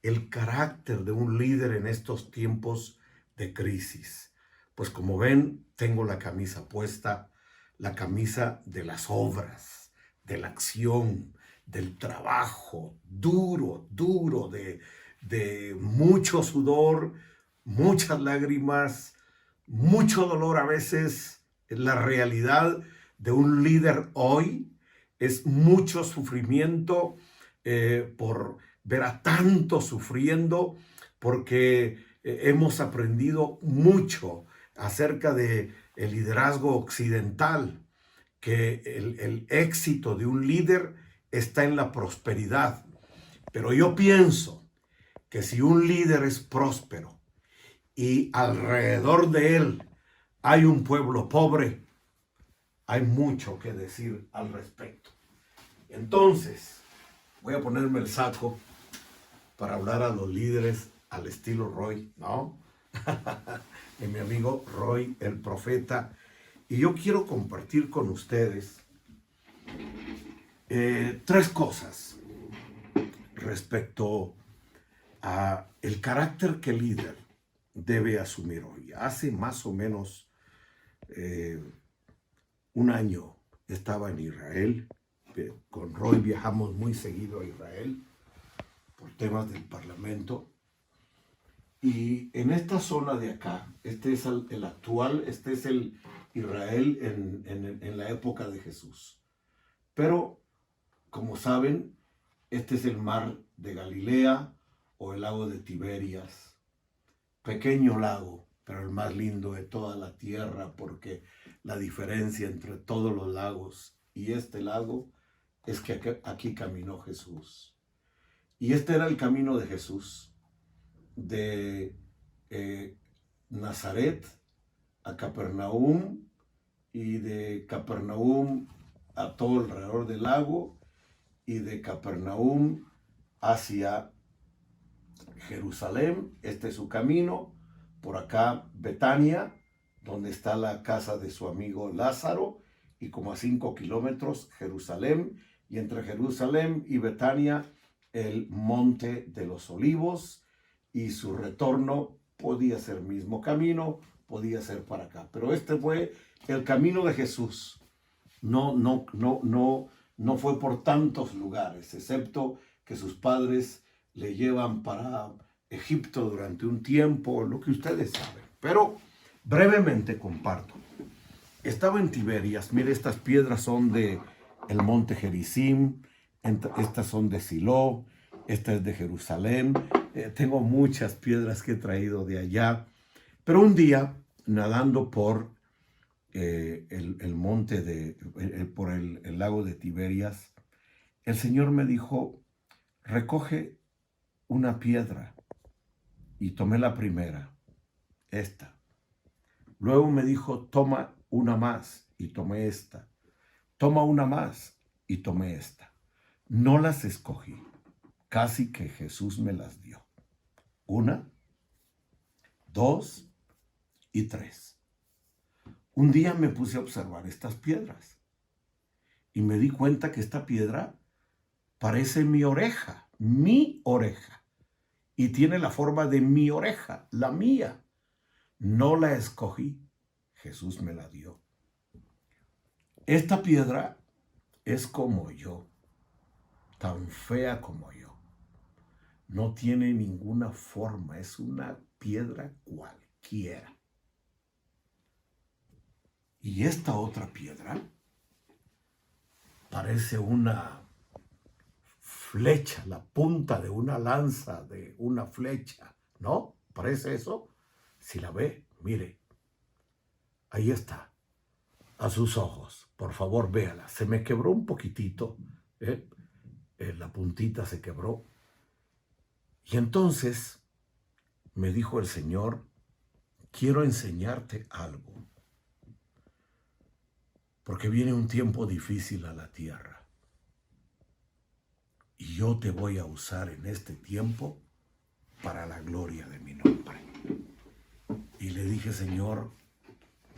el carácter de un líder en estos tiempos de crisis. Pues como ven, tengo la camisa puesta, la camisa de las obras, de la acción, del trabajo duro, duro, de mucho sudor, muchas lágrimas, mucho dolor a veces. La realidad de un líder hoy es mucho sufrimiento por ver a tantos sufriendo, porque hemos aprendido mucho acerca de el liderazgo occidental, que el éxito de un líder está en la prosperidad. Pero yo pienso que si un líder es próspero y alrededor de él hay un pueblo pobre, hay mucho que decir al respecto. Entonces, voy a ponerme el saco para hablar a los líderes al estilo Roy, ¿no? De mi amigo Roy, el profeta. Y yo quiero compartir con ustedes tres cosas respecto a el carácter que el líder debe asumir hoy. Hace más o menos un año estaba en Israel. Con Roy viajamos muy seguido a Israel por temas del Parlamento. Y en esta zona de acá, este es el actual, este es el Israel en la época de Jesús. Pero, como saben, este es el mar de Galilea o el lago de Tiberias. Pequeño lago, pero el más lindo de toda la tierra, porque la diferencia entre todos los lagos y este lago es que aquí caminó Jesús. Y este era el camino de Jesús, de Nazaret a Capernaum y de Capernaum a todo alrededor del lago y de Capernaum hacia Jerusalén. Este es su camino. Por acá Betania, donde está la casa de su amigo Lázaro, y como a 5 kilómetros Jerusalén, y entre Jerusalén y Betania el monte de los olivos, y su retorno podía ser mismo camino, podía ser para acá, pero este fue el camino de Jesús. No fue por tantos lugares, excepto que sus padres le llevan para Egipto durante un tiempo, lo que ustedes saben. Pero brevemente comparto. Estaba en Tiberias. Mire, estas piedras son de el monte Gerizim, estas son de Silo, esta es de Jerusalén. Tengo muchas piedras que he traído de allá. Pero un día, nadando por el monte por el lago de Tiberias, el Señor me dijo, recoge una piedra. Y tomé la primera, esta. Luego me dijo, toma una más, y tomé esta. Toma una más, y tomé esta. No las escogí, casi que Jesús me las dio. Una, dos y tres. Un día me puse a observar estas piedras y me di cuenta que esta piedra parece mi oreja, y tiene la forma de mi oreja, la mía. No la escogí, Jesús me la dio. Esta piedra es como yo, tan fea como yo. No tiene ninguna forma, es una piedra cualquiera. Y esta otra piedra parece una flecha, la punta de una lanza, de una flecha, ¿no? ¿Parece eso? Si la ve, mire, ahí está, a sus ojos. Por favor, véala. Se me quebró un poquitito, la puntita se quebró. Y entonces me dijo el Señor, quiero enseñarte algo, porque viene un tiempo difícil a la tierra. Y yo te voy a usar en este tiempo para la gloria de mi nombre. Y le dije, Señor,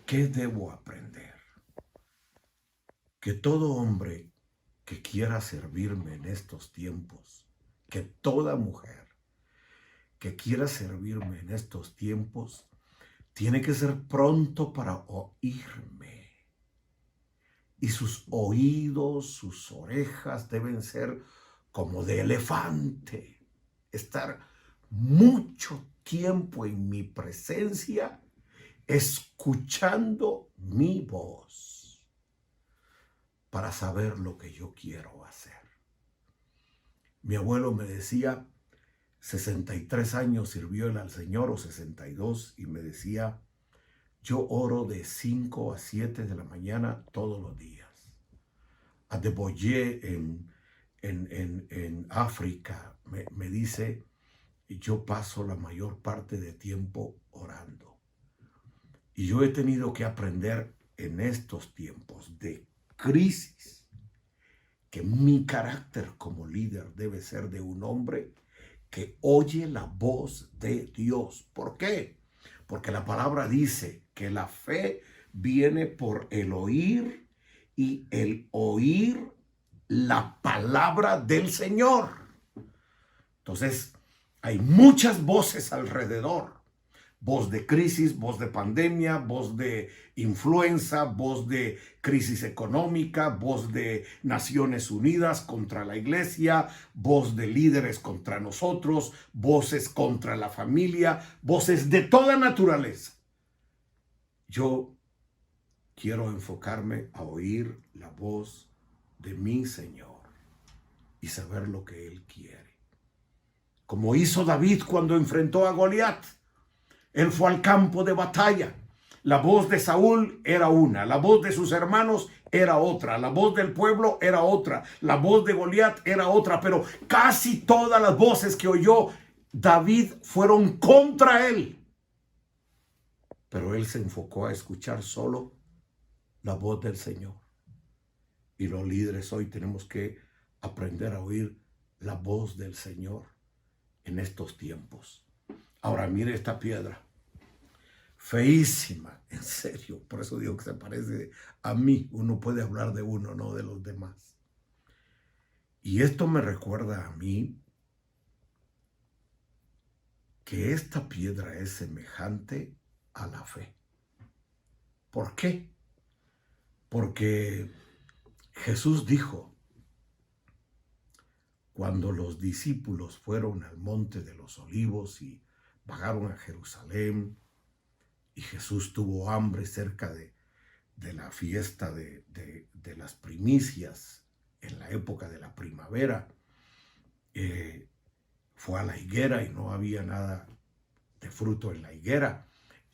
¿qué debo aprender? Que todo hombre que quiera servirme en estos tiempos, que toda mujer que quiera servirme en estos tiempos, tiene que ser pronto para oírme. Y sus oídos, sus orejas deben ser como de elefante. Estar mucho tiempo en mi presencia, escuchando mi voz, para saber lo que yo quiero hacer. Mi abuelo me decía, 63 años sirvió él al Señor, o 62, y me decía, yo oro de 5 a 7 de la mañana todos los días. A Deboye en África me dice, yo paso la mayor parte de tiempo orando. Y yo he tenido que aprender en estos tiempos de crisis que mi carácter como líder debe ser de un hombre que oye la voz de Dios. ¿Por qué? Porque la palabra dice que la fe viene por el oír y el oír la palabra del Señor. Entonces, hay muchas voces alrededor. Voz de crisis, voz de pandemia, voz de influenza, voz de crisis económica, voz de Naciones Unidas contra la iglesia, voz de líderes contra nosotros, voces contra la familia, voces de toda naturaleza. Yo quiero enfocarme a oír la voz de mi Señor y saber lo que Él quiere. Como hizo David cuando enfrentó a Goliat. Él fue al campo de batalla. La voz de Saúl era una, la voz de sus hermanos era otra, la voz del pueblo era otra, la voz de Goliat era otra, pero casi todas las voces que oyó David fueron contra él. Pero él se enfocó a escuchar solo la voz del Señor. Y los líderes hoy tenemos que aprender a oír la voz del Señor en estos tiempos. Ahora mire esta piedra, feísima, en serio, por eso digo que se parece a mí. Uno puede hablar de uno, no de los demás. Y esto me recuerda a mí que esta piedra es semejante a la fe. ¿Por qué? Porque Jesús dijo, cuando los discípulos fueron al monte de los olivos y bajaron a Jerusalén, y Jesús tuvo hambre cerca de la fiesta de las primicias, en la época de la primavera, fue a la higuera y no había nada de fruto en la higuera.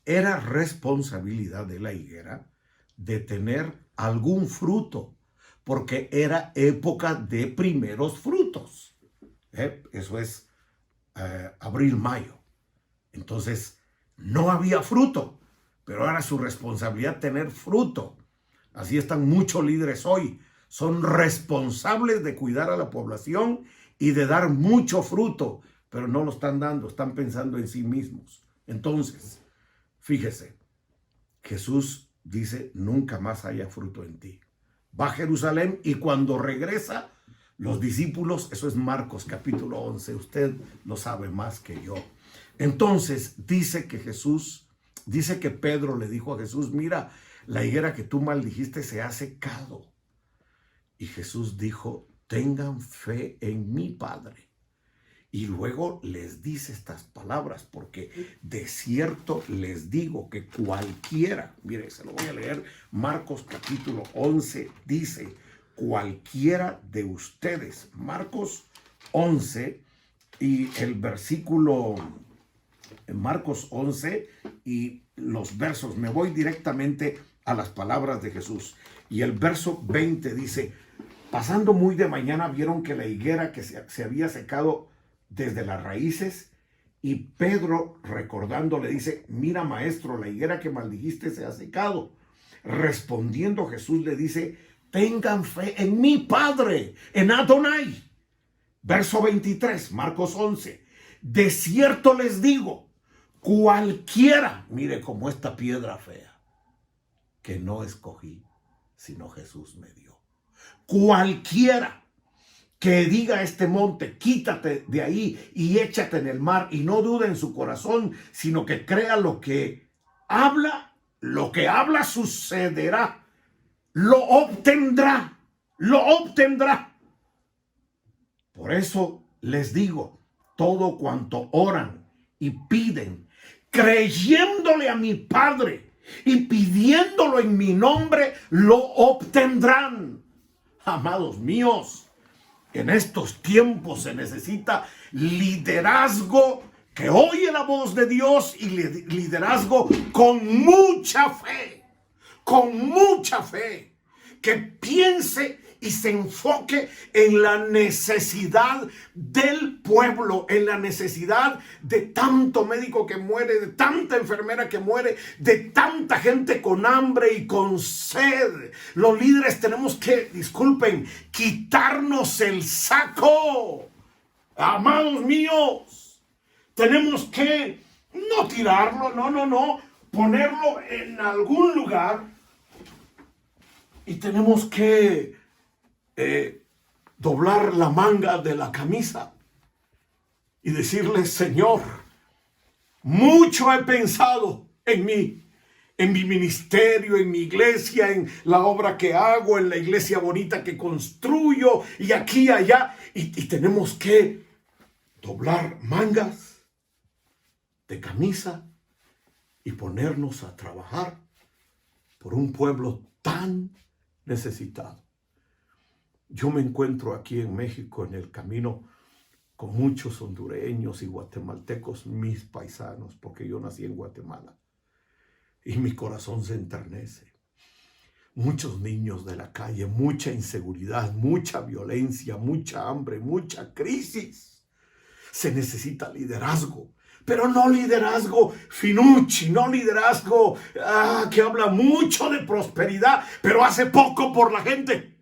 Era responsabilidad de la higuera de tener algún fruto, porque era época de primeros frutos. Eso es abril, mayo. Entonces, no había fruto, pero era su responsabilidad tener fruto. Así están muchos líderes hoy. Son responsables de cuidar a la población y de dar mucho fruto, pero no lo están dando, están pensando en sí mismos. Entonces, fíjese, Jesús dice, nunca más haya fruto en ti. Va a Jerusalén y cuando regresa, los discípulos, eso es Marcos capítulo 11, usted lo sabe más que yo. Entonces dice que Pedro le dijo a Jesús, mira, la higuera que tú maldijiste se ha secado. Y Jesús dijo, tengan fe en mi Padre. Y luego les dice estas palabras, porque de cierto les digo que cualquiera, mire, se lo voy a leer, Marcos capítulo 11 dice, cualquiera de ustedes, Marcos 11 y el versículo, Marcos 11 y los versos, me voy directamente a las palabras de Jesús. Y el verso 20 dice, pasando muy de mañana vieron que la higuera que se había secado desde las raíces, y Pedro recordando le dice, mira maestro, la higuera que maldijiste se ha secado. Respondiendo Jesús le dice, tengan fe en mi Padre, en Adonai. Verso 23, Marcos 11, de cierto les digo, cualquiera, mire como esta piedra fea, que no escogí, sino Jesús me dio. Cualquiera que diga a este monte, quítate de ahí y échate en el mar, y no dude en su corazón, sino que crea lo que habla sucederá, lo obtendrá, lo obtendrá. Por eso les digo, todo cuanto oran y piden, creyéndole a mi Padre y pidiéndolo en mi nombre, lo obtendrán. Amados míos, en estos tiempos se necesita liderazgo que oye la voz de Dios, y liderazgo con mucha fe, que piense y se enfoque en la necesidad del pueblo, en la necesidad de tanto médico que muere, de tanta enfermera que muere, de tanta gente con hambre y con sed. Los líderes tenemos que, disculpen, quitarnos el saco. Amados míos, tenemos que no tirarlo, no, ponerlo en algún lugar, y tenemos que doblar la manga de la camisa y decirle: Señor, mucho he pensado en mi ministerio, en mi iglesia, en la obra que hago, en la iglesia bonita que construyo, y aquí y allá, y tenemos que doblar mangas de camisa y ponernos a trabajar por un pueblo tan necesitado. Yo me encuentro aquí en México en el camino con muchos hondureños y guatemaltecos, mis paisanos, porque yo nací en Guatemala, y mi corazón se enternece. Muchos niños de la calle, mucha inseguridad, mucha violencia, mucha hambre, mucha crisis. Se necesita liderazgo, pero no liderazgo finucci, no liderazgo que habla mucho de prosperidad, pero hace poco por la gente.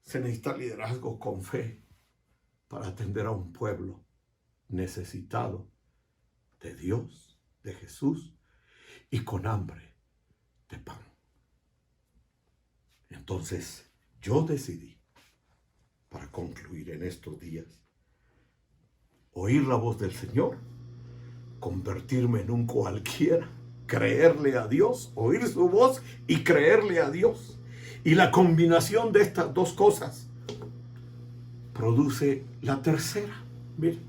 Se necesita liderazgo con fe para atender a un pueblo necesitado de Dios, de Jesús, y con hambre de pan. Entonces, yo decidí, para concluir en estos días, oír la voz del Señor, convertirme en un cualquiera, creerle a Dios, oír su voz y creerle a Dios. Y la combinación de estas dos cosas produce la tercera. Miren,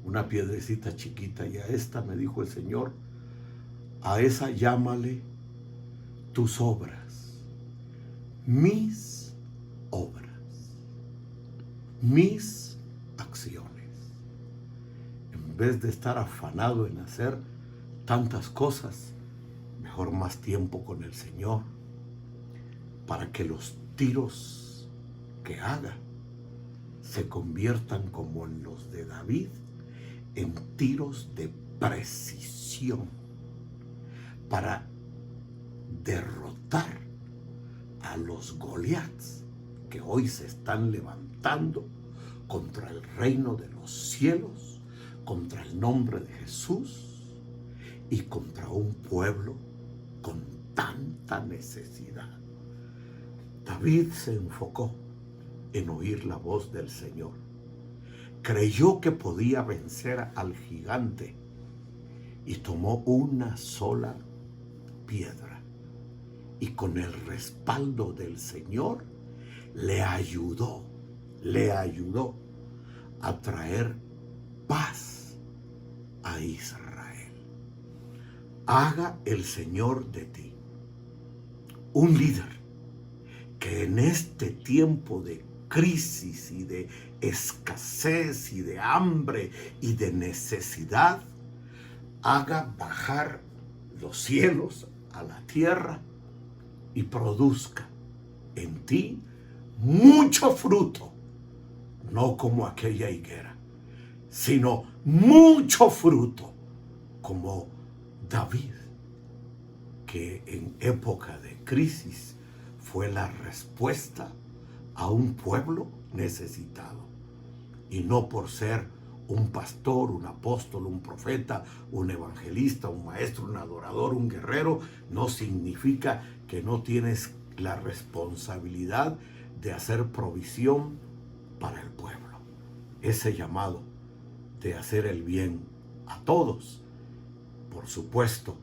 una piedrecita chiquita, y a esta, me dijo el Señor, a esa llámale tus obras, mis acciones. En vez de estar afanado en hacer tantas cosas, mejor más tiempo con el Señor, para que los tiros que haga se conviertan, como en los de David, en tiros de precisión, para derrotar a los Goliaths que hoy se están levantando contra el reino de los cielos, contra el nombre de Jesús y contra un pueblo con tanta necesidad. David se enfocó en oír la voz del Señor. Creyó que podía vencer al gigante y tomó una sola piedra, y con el respaldo del Señor le ayudó a traer paz a Israel. Haga el Señor de ti un líder que en este tiempo de crisis y de escasez y de hambre y de necesidad, haga bajar los cielos a la tierra y produzca en ti mucho fruto, no como aquella higuera, sino mucho fruto como David, que en época de crisis fue la respuesta a un pueblo necesitado. Y no por ser un pastor, un apóstol, un profeta, un evangelista, un maestro, un adorador, un guerrero, no significa que no tienes la responsabilidad de hacer provisión para el pueblo. Ese llamado de hacer el bien a todos, por supuesto,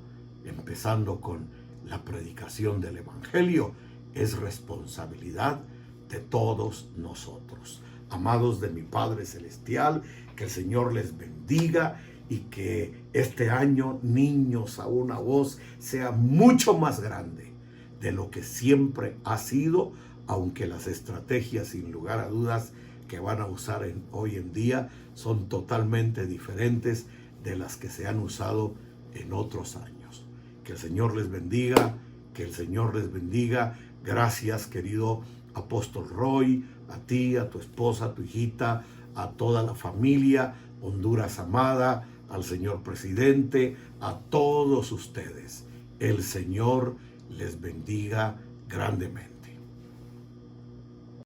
empezando con la predicación del Evangelio, es responsabilidad de todos nosotros. Amados de mi Padre Celestial, que el Señor les bendiga y que este año, niños a una voz, sea mucho más grande de lo que siempre ha sido, aunque las estrategias, sin lugar a dudas, que van a usar hoy en día son totalmente diferentes de las que se han usado en otros años. Que el Señor les bendiga, que el Señor les bendiga. Gracias, querido apóstol Roy, a ti, a tu esposa, a tu hijita, a toda la familia, Honduras amada, al señor presidente, a todos ustedes. El Señor les bendiga grandemente.